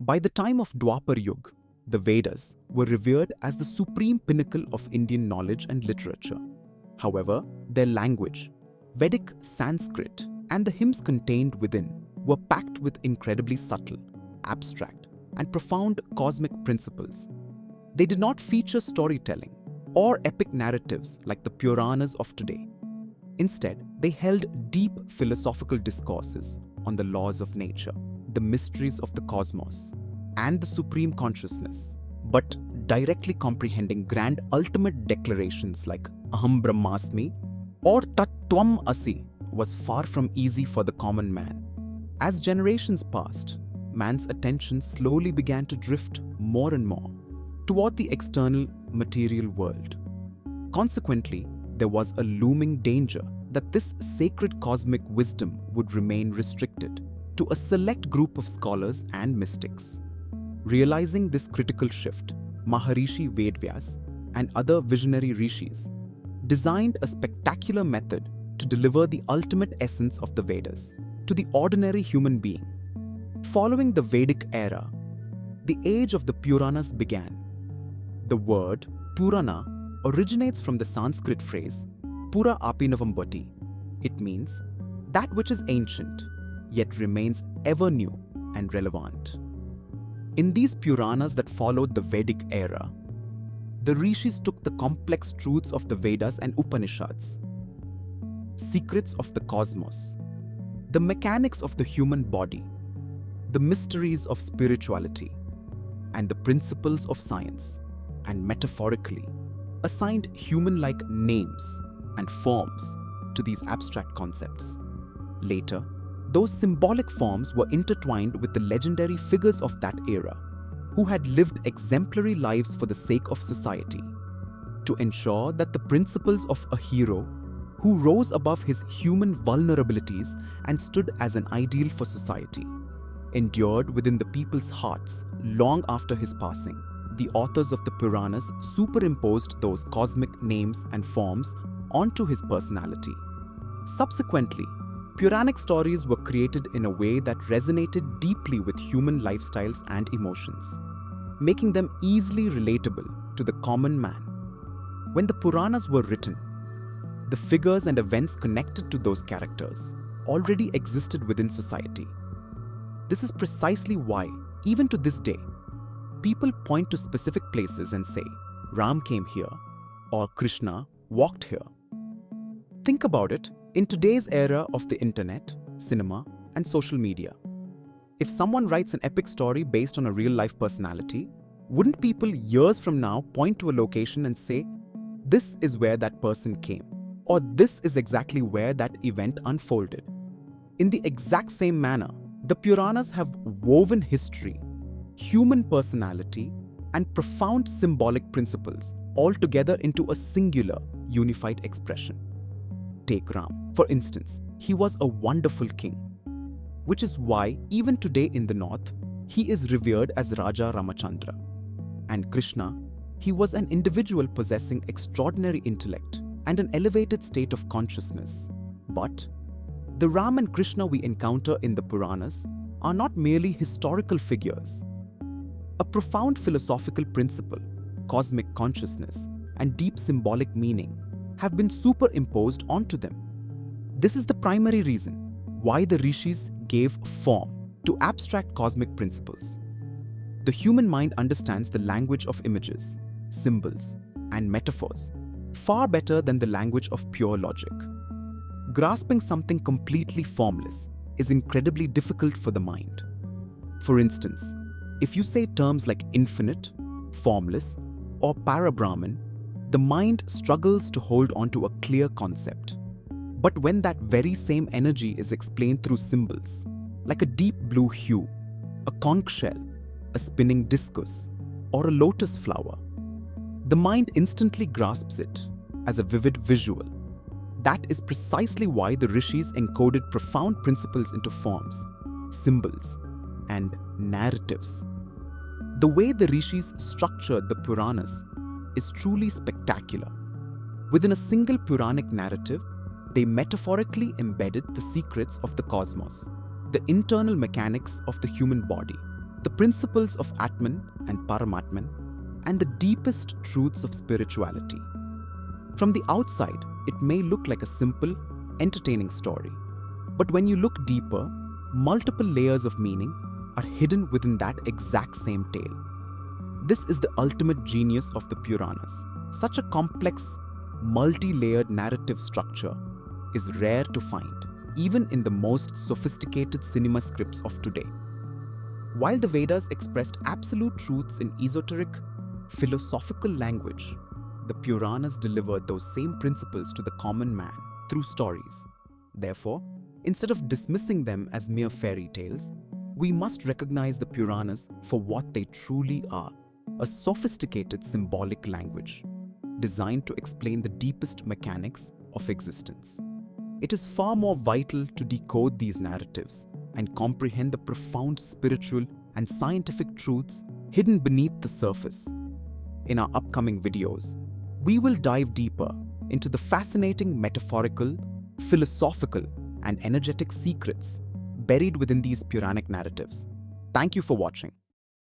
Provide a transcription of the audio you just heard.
By the time of Dvapara Yuga, the Vedas were revered as the supreme pinnacle of Indian knowledge and literature. However, their language, Vedic Sanskrit, and the hymns contained within were packed with incredibly subtle, abstract, and profound cosmic principles. They did not feature storytelling or epic narratives like the Puranas of today. Instead, they held deep philosophical discourses on the laws of nature, the mysteries of the cosmos, and the supreme consciousness, but directly comprehending grand ultimate declarations like Aham Brahmasmi or Tat Tvam Asi was far from easy for the common man. As generations passed, man's attention slowly began to drift more and more toward the external material world. Consequently, there was a looming danger that this sacred cosmic wisdom would remain restricted to a select group of scholars and mystics. Realizing this critical shift, Maharishi Veda Vyasa and other visionary Rishis designed a spectacular method to deliver the ultimate essence of the Vedas to the ordinary human being. Following the Vedic era, the age of the Puranas began. The word Purana originates from the Sanskrit phrase Pura Apinavambati. It means that which is ancient, yet remains ever new and relevant. In these Puranas that followed the Vedic era, the Rishis took the complex truths of the Vedas and Upanishads, secrets of the cosmos, the mechanics of the human body, the mysteries of spirituality, and the principles of science, and metaphorically assigned human-like names and forms to these abstract concepts. Later, those symbolic forms were intertwined with the legendary figures of that era, who had lived exemplary lives for the sake of society, to ensure that the principles of a hero who rose above his human vulnerabilities and stood as an ideal for society endured within the people's hearts long after his passing. The authors of the Puranas superimposed those cosmic names and forms onto his personality. Subsequently, Puranic stories were created in a way that resonated deeply with human lifestyles and emotions, making them easily relatable to the common man. When the Puranas were written, the figures and events connected to those characters already existed within society. This is precisely why, even to this day, people point to specific places and say, Ram came here or Krishna walked here. Think about it in today's era of the internet, cinema, and social media. If someone writes an epic story based on a real-life personality, wouldn't people years from now point to a location and say, this is where that person came, or this is exactly where that event unfolded? In the exact same manner, the Puranas have woven history, human personality, and profound symbolic principles all together into a singular, unified expression. Take Ram, for instance. He was a wonderful king, which is why even today in the north, he is revered as Raja Ramachandra. And Krishna, he was an individual possessing extraordinary intellect and an elevated state of consciousness. But the Ram and Krishna we encounter in the Puranas are not merely historical figures. A profound philosophical principle, cosmic consciousness, and deep symbolic meaning have been superimposed onto them. This is the primary reason why the Rishis gave form to abstract cosmic principles. The human mind understands the language of images, symbols, and metaphors far better than the language of pure logic. Grasping something completely formless is incredibly difficult for the mind. For instance, if you say terms like infinite, formless, or para-Brahman, the mind struggles to hold onto a clear concept. But when that very same energy is explained through symbols, like a deep blue hue, a conch shell, a spinning discus, or a lotus flower, the mind instantly grasps it as a vivid visual. That is precisely why the Rishis encoded profound principles into forms, symbols, and narratives. The way the Rishis structured the Puranas is truly spectacular. Within a single Puranic narrative, they metaphorically embedded the secrets of the cosmos, the internal mechanics of the human body, the principles of Atman and Paramatman, and the deepest truths of spirituality. From the outside, it may look like a simple, entertaining story. But when you look deeper, multiple layers of meaning are hidden within that exact same tale. This is the ultimate genius of the Puranas. Such a complex, multi-layered narrative structure is rare to find, even in the most sophisticated cinema scripts of today. While the Vedas expressed absolute truths in esoteric, philosophical language, the Puranas delivered those same principles to the common man through stories. Therefore, instead of dismissing them as mere fairy tales, we must recognize the Puranas for what they truly are: a sophisticated symbolic language designed to explain the deepest mechanics of existence. It is far more vital to decode these narratives and comprehend the profound spiritual and scientific truths hidden beneath the surface. In our upcoming videos, we will dive deeper into the fascinating metaphorical, philosophical, and energetic secrets buried within these Puranic narratives. Thank you for watching.